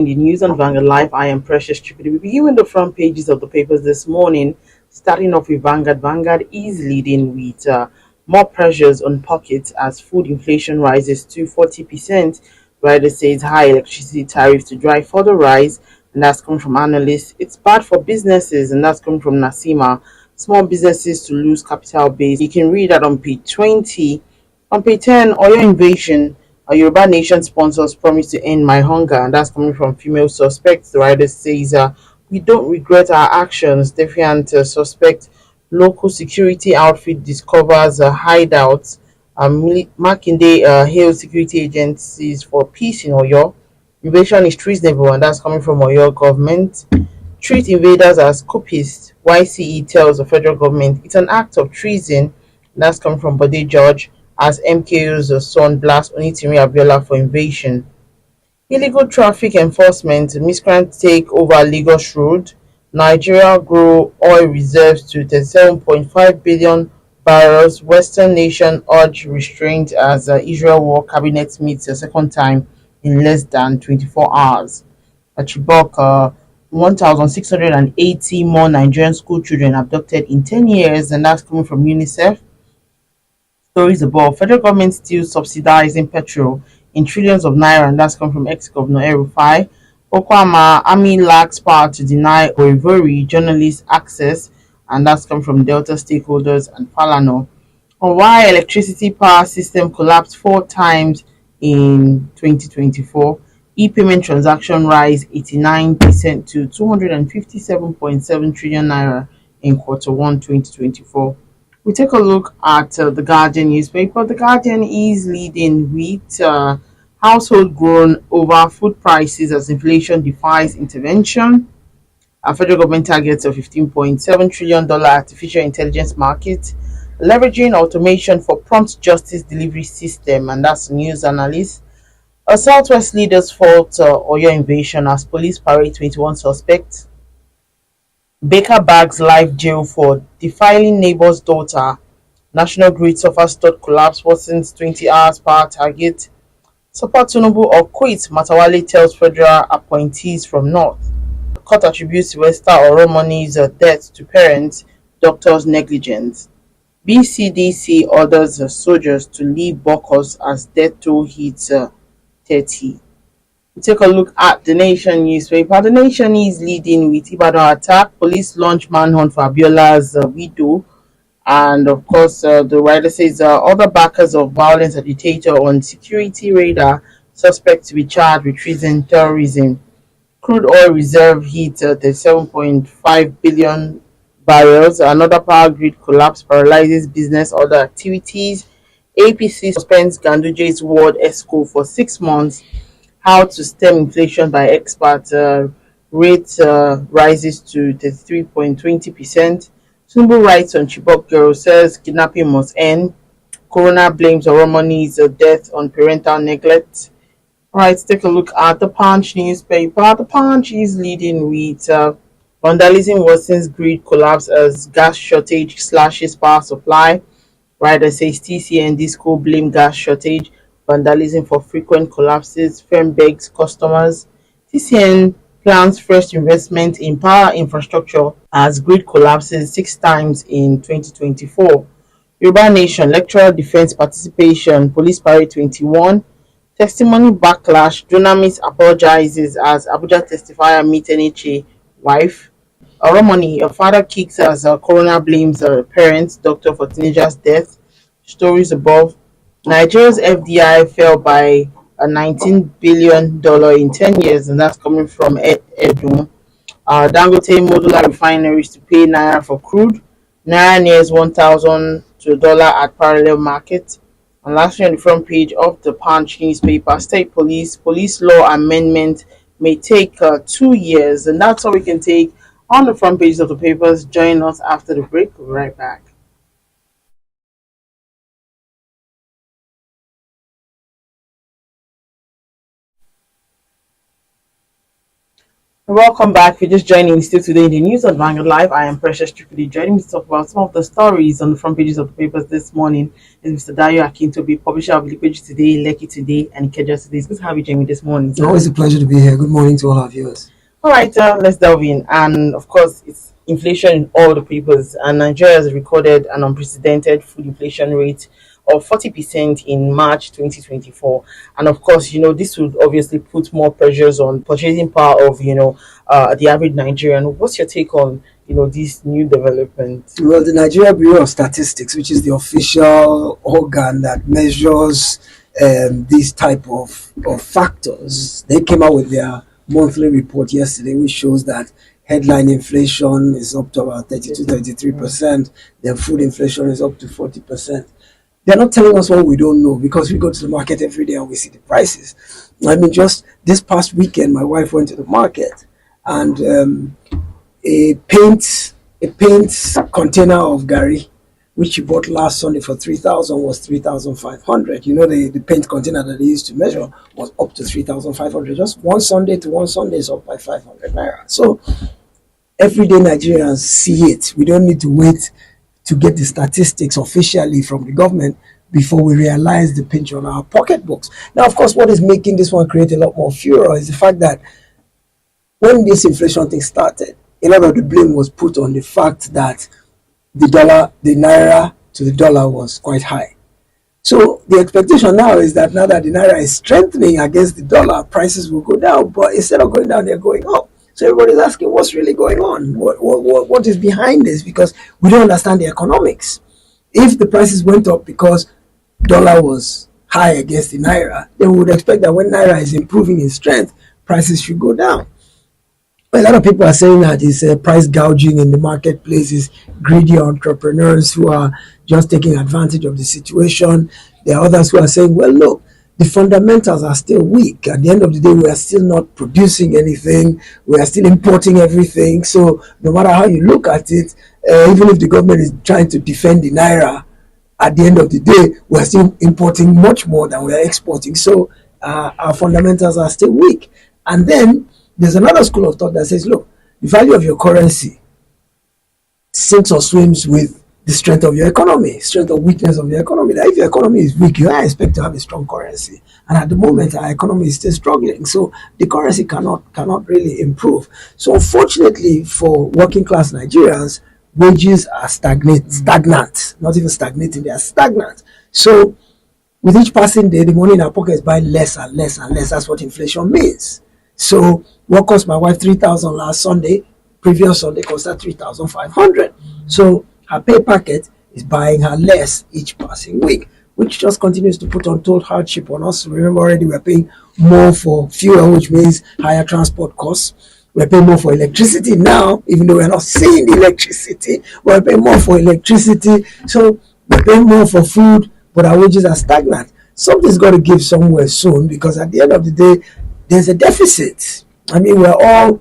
The news on Vanguard Live. I am Precious Chippy. We'll be viewing the front pages of the papers this morning. Starting off with Vanguard. Vanguard is leading with more pressures on pockets as food inflation rises to 40%. Rider says high electricity tariffs to drive further rise, and that's coming from analysts. It's bad for businesses, and that's coming from Nasima. Small businesses to lose capital base. You can read that on page 20. On page 10, Oyo invasion. A Yoruba Nation sponsors promise to end my hunger, and that's coming from female suspects. The writer says, "We don't regret our actions." Defiant suspect local security outfit discovers a hideout. Makinde hails security agencies for peace in Oyo. Invasion is treasonable, and that's coming from Oyo government. Treat invaders as copists. YCE tells the federal government it's an act of treason. That's coming from Bode George as MKO's son blasts Onitiri Abiola for invasion. Illegal traffic enforcement. Miscreants take over Lagos Road. Nigeria grow oil reserves to 37.5 billion barrels. Western nation urge restraint as Israel war cabinet meets a second time in less than 24 hours. Chibok, 1,680 more Nigerian school children abducted in 10 years, and that's coming from UNICEF. Stories above. Federal government still subsidizing petrol in trillions of naira, and that's coming from ex-governor El-Rufai. Okwama, army lacks power to deny Oivori journalists access, and that's coming from Delta stakeholders and Falano. On why electricity power system collapsed 4 times in 2024. E-payment transaction rise 89% to 257.7 trillion naira in Q1 2024. We take a look at the Guardian newspaper. The Guardian is leading with household grown over food prices as inflation defies intervention. Our federal government targets a $15.7 trillion artificial intelligence market, leveraging automation for prompt justice delivery system, and that's news analyst. A Southwest leaders fault Oyo invasion as police parade 21 suspects. Baker bags live jail for defiling neighbor's daughter. National grid suffers third collapse worsens 20 hours power target. Support Tinubu or quit, Matawale tells federal appointees from North. Court attributes Wester Oromoni's death to parents, doctors' negligence. BCDC orders soldiers to leave Bokos as death toll hits 30. We take a look at the Nation newspaper. The Nation is leading with Ibadan attack. Police launch manhunt for Abiola's widow. And of course, the writer says other backers of violence agitator on security radar, suspect to be charged with treason, terrorism. Crude oil reserve hit 37.5 billion barrels. Another power grid collapse paralyzes business other activities. APC suspends Ganduje's World Exco for 6 months. How to stem inflation by experts. Rate rises to 33.20%. Tinubu writes on Chibok girl says kidnapping must end. Corona blames Oromoni's death on parental neglect. All right, let's take a look at the Punch newspaper. The Punch is leading with vandalism worsens grid collapse as gas shortage slashes power supply. Rider says TCN Disco blame gas shortage, vandalism for frequent collapses. Firm begs customers. TCN plans first investment in power infrastructure as grid collapses 6 times in 2024. Yoruba Nation lecturer defense participation, police parade 21. Testimony backlash, Dunamis apologizes as Abuja testifier meet NHA wife. Oromoni, a father kicks as coroner blames parents, doctor for teenager's death. Stories above. Nigeria's FDI fell by a $19 billion in 10 years, and that's coming from Edu. Dangote modular refineries to pay naira for crude. Naira nears 1,000 to a dollar at parallel market. And lastly, on the front page of the Punch newspaper, state police law amendment may take 2 years, and that's all we can take on the front pages of the papers. Join us after the break. We'll be right back. Welcome back. If you're just joining me still today in the news on Vanguard Live, I am Precious Tripoli. Joining me to talk about some of the stories on the front pages of the papers this morning is Mr. Dayo Akintobi, publisher of the page today, Lekki today, and Ikeja today. It's good to have you join me this morning. It's always a pleasure to be here. Good morning to all our viewers. All right, let's delve in. And of course, it's inflation in all the papers. And Nigeria has recorded an unprecedented food inflation rate of 40% in March 2024. And of course, this would obviously put more pressures on purchasing power of, the average Nigerian. What's your take on, these new developments? Well, the Nigeria Bureau of Statistics, which is the official organ that measures these type of factors, they came out with their monthly report yesterday, which shows that headline inflation is up to about 32-33%. Then food inflation is up to 40%. They're not telling us what we don't know because we go to the market every day and we see the prices. I mean, just this past weekend, my wife went to the market and a paint container of gari, which she bought last Sunday for 3,000, was 3,500. You know, the paint container that they used to measure was up to 3,500. Just one Sunday to one Sunday is up by 500 naira. So everyday Nigerians see it. We don't need to wait to get the statistics officially from the government before we realize the pinch on our pocketbooks. Now, of course, what is making this one create a lot more furor is the fact that when this inflation thing started, a lot of the blame was put on the fact that the naira to the dollar was quite high. So the expectation now is that now that the naira is strengthening against the dollar, prices will go down. But instead of going down, they're going up. So everybody's asking what's really going on? What is behind this? Because we don't understand the economics. If the prices went up because dollar was high against the naira, then we would expect that when naira is improving in strength, prices should go down. A lot of people are saying that it's price gouging in the marketplace, is greedy entrepreneurs who are just taking advantage of the situation. There are others who are saying, well, look, the fundamentals are still weak. At the end of the day, we are still not producing anything. We are still importing everything. So no matter how you look at it, even if the government is trying to defend the naira, at the end of the day, we are still importing much more than we are exporting. So our fundamentals are still weak. And then there's another school of thought that says, look, the value of your currency sinks or swims with the strength of your economy, strength or weakness of your economy. That if your economy is weak, you expect to have a strong currency. And at the moment, our economy is still struggling. So the currency cannot really improve. So unfortunately for working class Nigerians, wages are stagnant, not even stagnating, they are stagnant. So with each passing day, the money in our pocket is buying less and less and less. That's what inflation means. So what cost my wife 3,000 last Sunday, previous Sunday cost her 3,500. So her pay packet is buying her less each passing week, which just continues to put untold hardship on us. Remember already we're paying more for fuel, which means higher transport costs. We're paying more for electricity now, even though we're not seeing the electricity. We're paying more for electricity. So we're paying more for food, but our wages are stagnant. Something's got to give somewhere soon, because at the end of the day, there's a deficit. I mean, we're all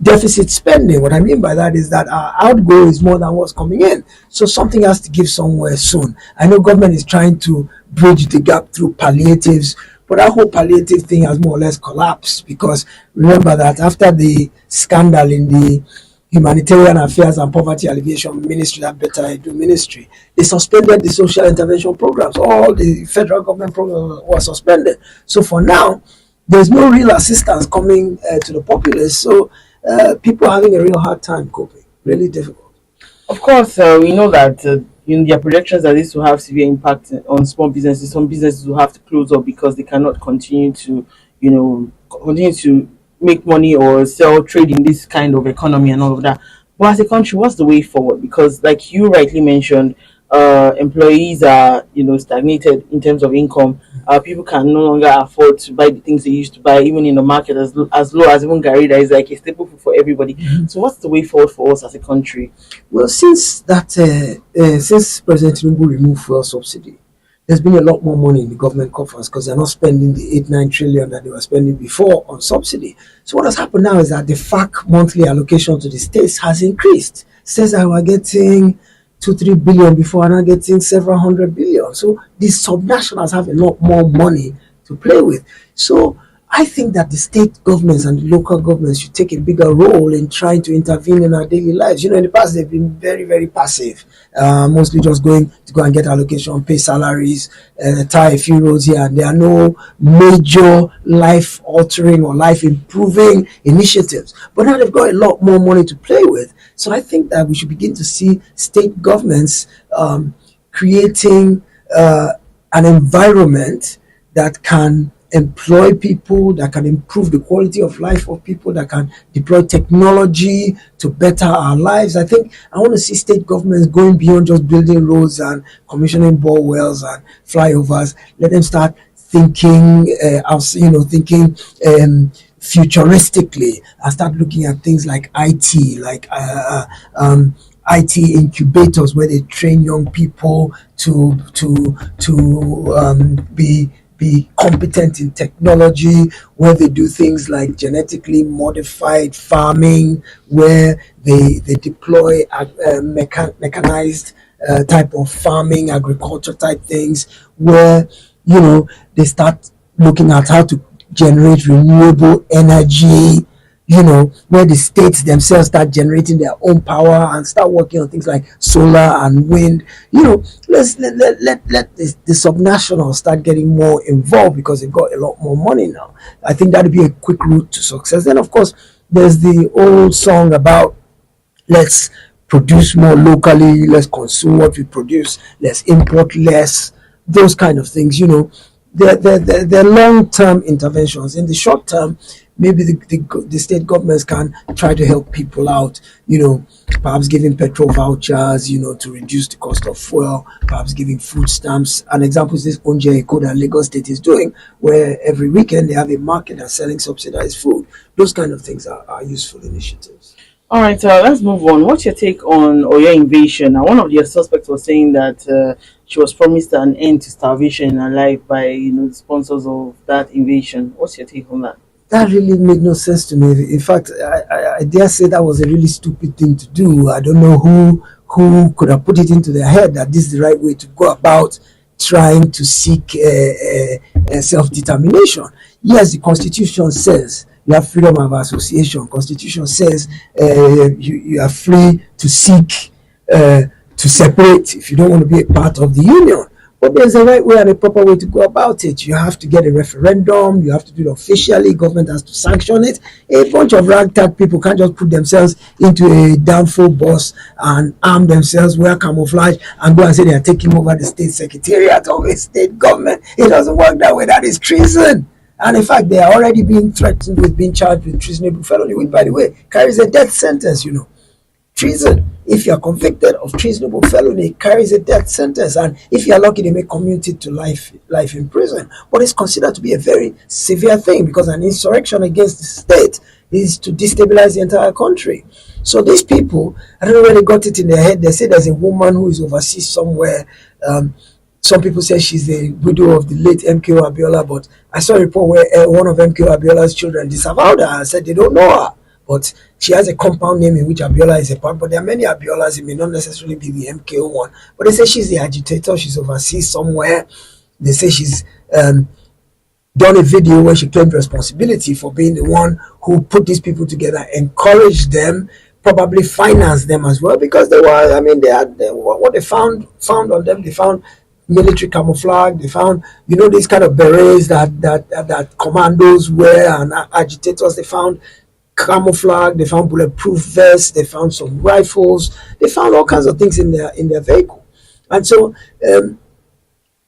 deficit spending. What I mean by that is that our outgo is more than what's coming in. So something has to give somewhere soon. I know government is trying to bridge the gap through palliatives, but that whole palliative thing has more or less collapsed, because remember that after the scandal in the Humanitarian Affairs and Poverty Alleviation Ministry, that Better Edu Ministry, they suspended the social intervention programs. All the federal government programs were suspended. So for now, there's no real assistance coming to the populace. So people are having a real hard time coping. Really difficult. Of course, we know that in their projections that this will have severe impact on small businesses. Some businesses will have to close up because they cannot continue to, continue to make money or sell trade in this kind of economy and all of that. But as a country, what's the way forward? Because, like you rightly mentioned, employees are stagnated in terms of income. People can no longer afford to buy the things they used to buy, even in the market as low as even Gary, that is like a staple food for everybody. Mm-hmm. So what's the way forward for us as a country? Well, since President Tinubu removed fuel subsidy, there's been a lot more money in the government coffers, because they're not spending the 8-9 trillion that they were spending before on subsidy. So what has happened now is that the FAC monthly allocation to the states has increased. States that were getting 2-3 billion before are now getting several hundred billion. So these subnationals have a lot more money to play with. So I think that the state governments and the local governments should take a bigger role in trying to intervene in our daily lives. In the past, they've been very, very passive, mostly just going to go and get allocation, pay salaries, tie a few roads here, and there are no major life altering or life improving initiatives. But now they've got a lot more money to play with. So I think that we should begin to see state governments creating an environment that can employ people, that can improve the quality of life of people, that can deploy technology to better our lives. I think I want to see state governments going beyond just building roads and commissioning bore wells and flyovers. Let them start thinking, thinking futuristically, and start looking at things like IT, like IT incubators where they train young people to be competent in technology, where they do things like genetically modified farming, where they deploy mechanized type of farming, agriculture type things, where they start looking at how to generate renewable energy, where the states themselves start generating their own power and start working on things like solar and wind. Let the subnationals start getting more involved because they've got a lot more money now. I think that'd be a quick route to success. Then, of course, there's the old song about let's produce more locally, let's consume what we produce, let's import less, those kind of things. They're long-term interventions. In the short term, maybe the state governments can try to help people out, perhaps giving petrol vouchers, to reduce the cost of fuel, perhaps giving food stamps. An example is this Onje Eko that Lagos State is doing, where every weekend they have a market that's selling subsidized food. Those kind of things are useful initiatives. All right, let's move on. What's your take on Oyo invasion? Now, one of your suspects was saying that she was promised an end to starvation in her life by the sponsors of that invasion. What's your take on that? That really made no sense to me. In fact, I dare say that was a really stupid thing to do. I don't know who could have put it into their head that this is the right way to go about trying to seek self-determination. Yes, the Constitution says you have freedom of association. Constitution says you are free to seek to separate if you don't want to be a part of the union. But there's a right way and a proper way to go about it. You have to get a referendum. You have to do it officially. Government has to sanction it. A bunch of ragtag people can't just put themselves into a downfall bus and arm themselves, wear camouflage, and go and say they are taking over the state secretariat of a state government. It doesn't work that way. That is treason. And in fact, they are already being threatened with being charged with treasonable felony, which, by the way, carries a death sentence, Treason, if you are convicted of treasonable felony, carries a death sentence, and if you are lucky, they may commute it to life in prison. But it's considered to be a very severe thing because an insurrection against the state is to destabilize the entire country. So these people, I don't know where they got it in their head. They say there's a woman who is overseas somewhere. Some people say she's the widow of the late MKO Abiola, but I saw a report where one of MKO Abiola's children disavowed her and said they don't know her. But she has a compound name in which Abiola is a part. But there are many Abiolas. It may not necessarily be the MKO one. But they say she's the agitator. She's overseas somewhere. They say she's done a video where she claimed responsibility for being the one who put these people together, encouraged them, probably financed them as well, because they had what they found on them. They found military camouflage. They found these kind of berets that commandos wear and agitators. They found camouflage, they found bulletproof vests, they found some rifles, they found all kinds of things in their vehicle. And so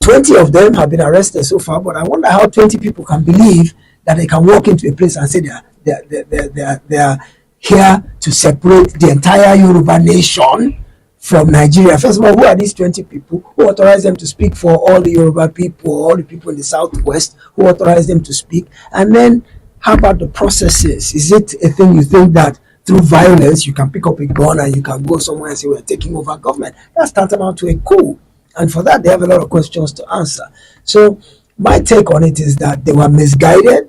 20 of them have been arrested so far, but I wonder how 20 people can believe that they can walk into a place and say they are here to separate the entire Yoruba nation from Nigeria. First of all, who are these 20 people? Who authorized them to speak for all the Yoruba people, all the people in the Southwest? Who authorized them to speak? And then how about the processes? Is it a thing you think that through violence you can pick up a gun and you can go somewhere and say we're taking over government? That's tantamount to a coup. And for that, they have a lot of questions to answer. So my take on it is that they were misguided.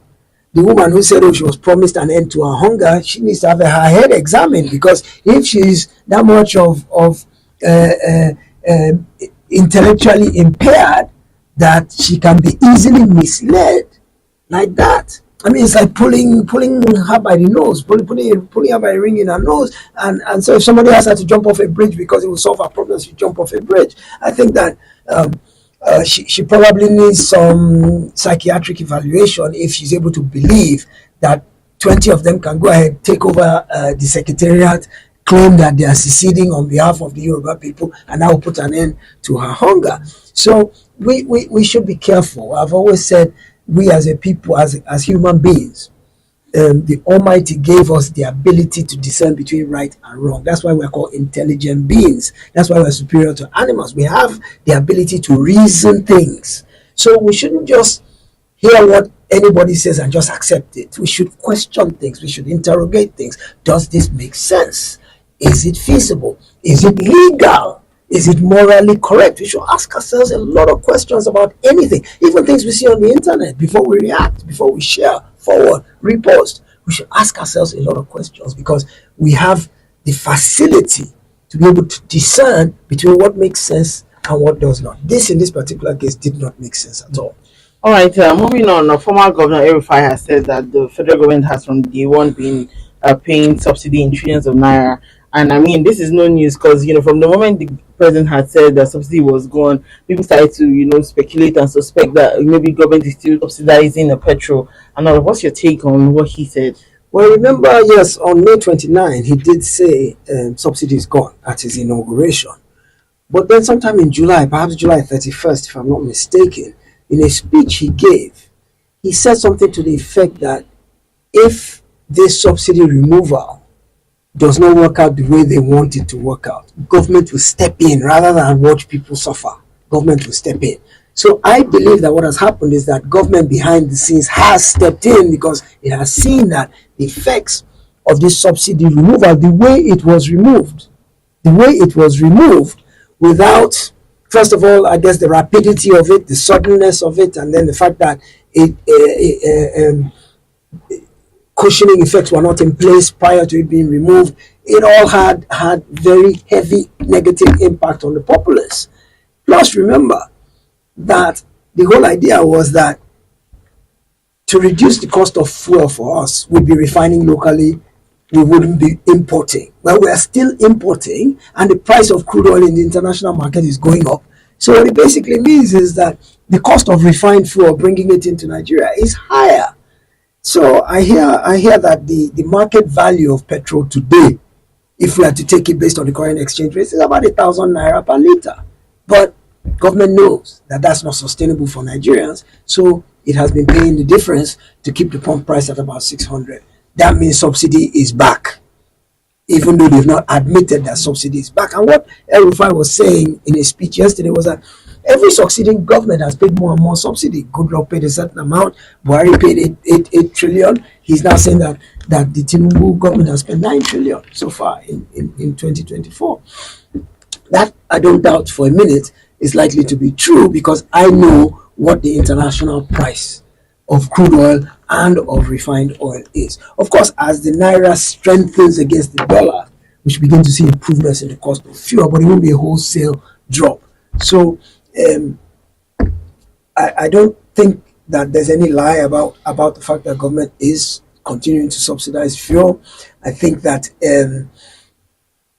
The woman who said, she was promised an end to her hunger, she needs to have her head examined, because if she's that much of intellectually impaired that she can be easily misled like that. I mean, it's like pulling her by the nose, pulling her by the ring in her nose. And so if somebody has had to jump off a bridge because it will solve her problems, you jump off a bridge. I think that she probably needs some psychiatric evaluation if she's able to believe that 20 of them can go ahead, take over the secretariat, claim that they are seceding on behalf of the Yoruba people, and that will put an end to her hunger. So we should be careful. I've always said we as a people, as human beings, the Almighty gave us the ability to discern between right and wrong. That's why we're called intelligent beings. That's why we're superior to animals. We have the ability to reason things. So we shouldn't just hear what anybody says and just accept it. We should question things. We should interrogate things. Does this make sense? Is it feasible? Is it legal? Is it morally correct? We should ask ourselves a lot of questions about anything, even things we see on the internet, before we react, before we share, forward, repost. We should ask ourselves a lot of questions because we have the facility to be able to discern between what makes sense and what does not. This, in this particular case, did not make sense at all. All right, moving on. Former Governor El-RUFAI has said that the federal government has from day one been paying subsidy in trillions of naira. And I mean, this is no news because, from the moment the president had said that subsidy was gone, people started to, speculate and suspect that maybe government is still subsidizing the petrol. And all. What's your take on what he said? Well, remember, yes, on May 29, he did say subsidy is gone at his inauguration. But then sometime in July, perhaps July 31st, if I'm not mistaken, in a speech he gave, he said something to the effect that if this subsidy removal does not work out the way they want it to work out, government will step in rather than watch people suffer. Government will step in. So I believe that what has happened is that government behind the scenes has stepped in because it has seen that the effects of this subsidy removal, the way it was removed without, first of all, I guess the rapidity of it, the suddenness of it, and then the fact that cushioning effects were not in place prior to it being removed, it all had very heavy negative impact on the populace. Plus, remember that the whole idea was that to reduce the cost of fuel for us, we'd be refining locally, we wouldn't be importing. Well, we are still importing, and the price of crude oil in the international market is going up. So what it basically means is that the cost of refined fuel, bringing it into Nigeria, is higher. So I hear that the market value of petrol today, if we are to take it based on the current exchange rate, is about 1,000 naira per liter. But government knows that that's not sustainable for Nigerians, so it has been paying the difference to keep the pump price at about 600. That means subsidy is back, even though they've not admitted that subsidy is back. And what El-RUFAI was saying in a speech yesterday was that every succeeding government has paid more and more subsidy. Goodluck paid a certain amount. Buhari paid 8 trillion. He's now saying that the Tinubu government has spent 9 trillion so far in 2024. That, I don't doubt for a minute, is likely to be true because I know what the international price of crude oil and of refined oil is. Of course, as the naira strengthens against the dollar, we should begin to see improvements in the cost of fuel, but it won't be a wholesale drop. So I don't think that there's any lie about the fact that government is continuing to subsidize fuel. I think that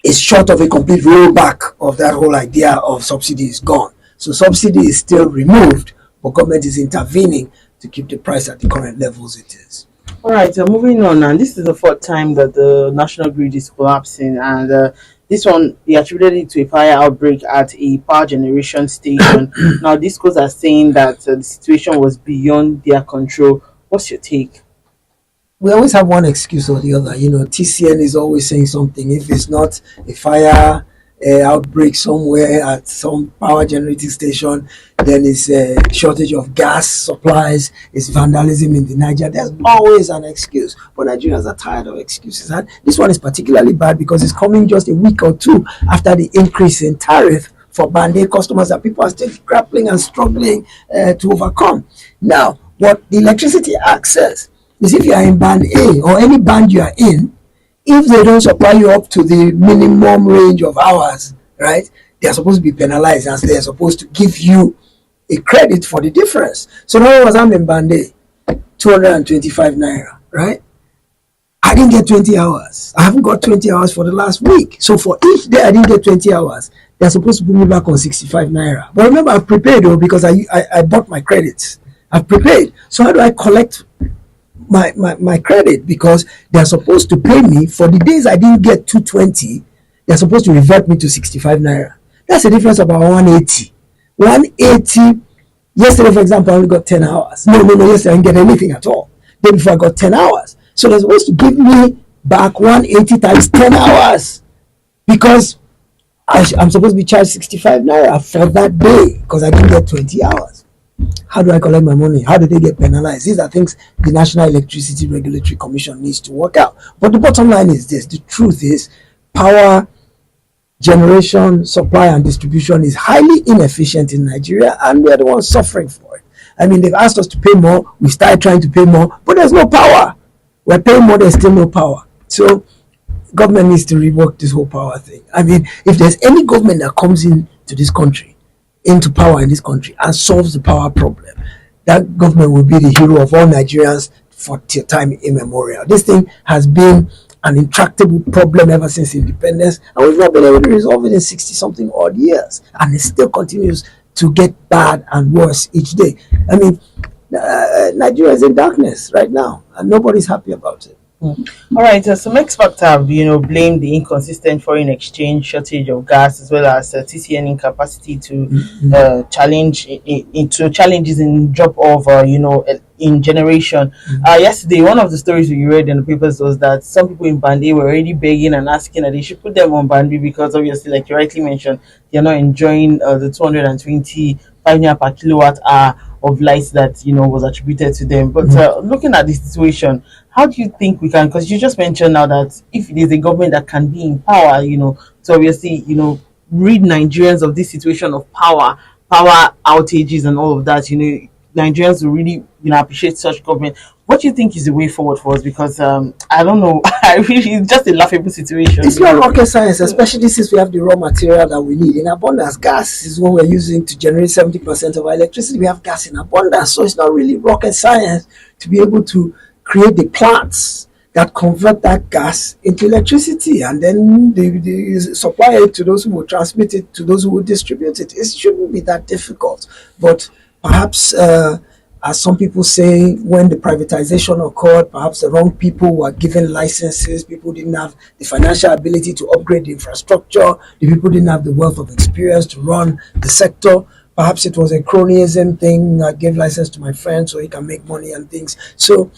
it's short of a complete rollback of that whole idea of subsidy is gone. So subsidy is still removed, but government is intervening to keep the price at the current levels it is. All right, moving on, and this is the fourth time that the national grid is collapsing, and this one they attributed it to a fire outbreak at a power generation station. Now, these codes are saying that the situation was beyond their control. What's your take? We always have one excuse or the other. TCN is always saying something. If it's not a fire outbreak somewhere at some power generating station, then it's a shortage of gas supplies, it's vandalism in the Niger. There's always an excuse, but Nigerians are tired of excuses, and this one is particularly bad because it's coming just a week or two after the increase in tariff for band A customers that people are still grappling and struggling to overcome. Now, what the Electricity Act says is if you are in band A or any band you are in, if they don't supply you up to the minimum range of hours, right, they are supposed to be penalized, as they are supposed to give you a credit for the difference. So now, as I'm in band A, 225 naira, right? I didn't get 20 hours. I haven't got 20 hours for the last week. So for each day I didn't get 20 hours, they're supposed to put me back on 65 naira. But remember, I've prepared though, because I bought my credits. I've prepared. So how do I collect my credit? Because they're supposed to pay me for the days I didn't get 220. They're supposed to revert me to 65 naira. That's a difference of about 180. 180. Yesterday, for example, I only got 10 hours. No. Yesterday I didn't get anything at all. Day before I got 10 hours. So they're supposed to give me back 180 times 10 hours, because I'm supposed to be charged 65 naira for that day because I didn't get 20 hours. How do I collect my money? How do they get penalized? These are things the National Electricity Regulatory Commission needs to work out. But the bottom line is this: the truth is, power generation, supply, and distribution is highly inefficient in Nigeria, and we are the ones suffering for it. I mean, they've asked us to pay more, we started trying to pay more, but there's no power. We're paying more, there's still no power. So government needs to rework this whole power thing. I mean, if there's any government that comes into this country, into power in this country, and solves the power problem, that government will be the hero of all Nigerians for time immemorial. This thing has been an intractable problem ever since independence, and we've not been able to resolve it in 60 something odd years, and it still continues to get bad and worse each day. I mean, Nigeria is in darkness right now, and nobody's happy about it. All right, some experts have, blamed the inconsistent foreign exchange, shortage of gas, as well as TCN incapacity to challenge into challenges in drop of, in generation. Yesterday, one of the stories we read in the papers was that some people in Bandi were already begging and asking that they should put them on Bandi because obviously, like you rightly mentioned, they're not enjoying the 225 naira per kilowatt hour of light that was attributed to them. But looking at the situation, how do you think we can, because you just mentioned now that if it is a government that can be in power, to obviously rid Nigerians of this situation of power outages and all of that, Nigerians will really appreciate such government. What do you think is the way forward for us? Because I don't know, it's just a laughable situation. It's not rocket science, especially since we have the raw material that we need in abundance. Gas is what we're using to generate 70% of our electricity. We have gas in abundance, so it's not really rocket science to be able to create the plants that convert that gas into electricity, and then they supply it to those who will transmit it to those who will distribute it. It shouldn't be that difficult. But perhaps, as some people say, when the privatization occurred, perhaps the wrong people were given licenses. People didn't have the financial ability to upgrade the infrastructure. The people didn't have the wealth of experience to run the sector. Perhaps it was a cronyism thing. I gave license to my friend so he can make money and things. So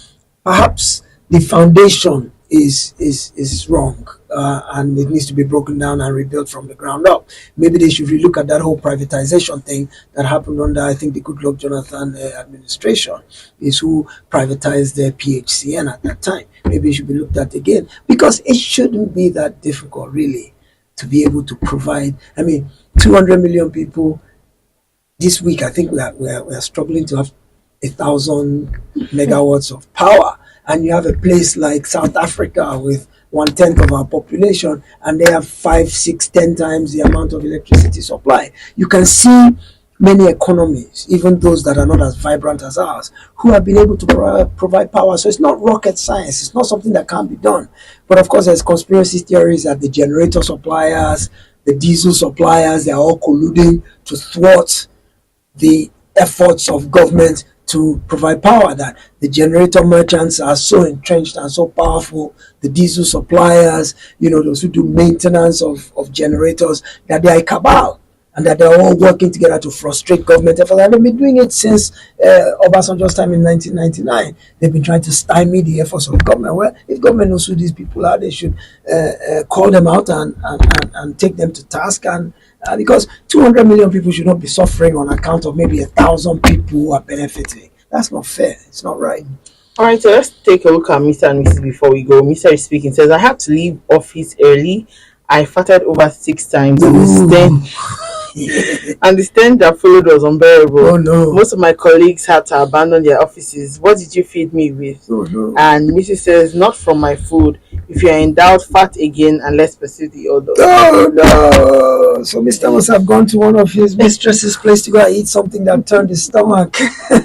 perhaps the foundation is wrong, and it needs to be broken down and rebuilt from the ground up. Maybe they should relook at that whole privatization thing that happened under, I think, the Goodluck Jonathan administration, is who privatized the PHCN at that time. Maybe it should be looked at again, because it shouldn't be that difficult, really, to be able to provide. I mean, 200 million people. This week, I think we are struggling to have 1,000 megawatts of power, and you have a place like South Africa with 1/10 of our population, and they have 5, 6, 10 times the amount of electricity supply. You can see many economies, even those that are not as vibrant as ours, who have been able to provide power. So it's not rocket science. It's not something that can't be done. But of course, there's conspiracy theories that the generator suppliers, the diesel suppliers, they are all colluding to thwart the efforts of government to provide power, that the generator merchants are so entrenched and so powerful, the diesel suppliers, those who do maintenance of generators, that they are a cabal, and that they're all working together to frustrate government efforts. And they've been doing it since Obasanjo's time in 1999. They've been trying to stymie the efforts of government. Well, if government knows who these people are, they should call them out and take them to task. And because 200 million people should not be suffering on account of maybe 1,000 people who are benefiting. That's not fair. It's not right. All right, so let's take a look at Mr. and Mrs. before we go. Mr. is speaking, says, I had to leave office early. I farted over 6 times. And the stench that followed was unbearable. Oh no. Most of my colleagues had to abandon their offices. What did you feed me with? Oh no. And Mrs. says, not from my food. If you are in doubt, fat again, and let's pursue the other. Oh no! So Mr. must have gone to one of his mistress's place to go and eat something that turned his stomach.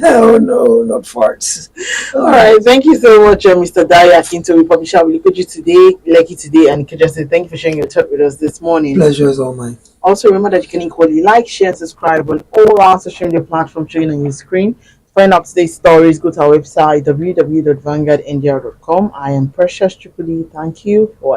Oh no, not farts. All right, thank you so much, Mr. Daya Akinto. We publisher will look at you today, Lekki today, and Kejase. Thank you for sharing your thought with us this morning. Pleasure is all mine. Also, remember that you can equally like, share, and subscribe on all our social media platforms showing on your screen. To find out today's stories, go to our website www.vanguardindia.com. I am Precious Tripoli. Thank you for watching.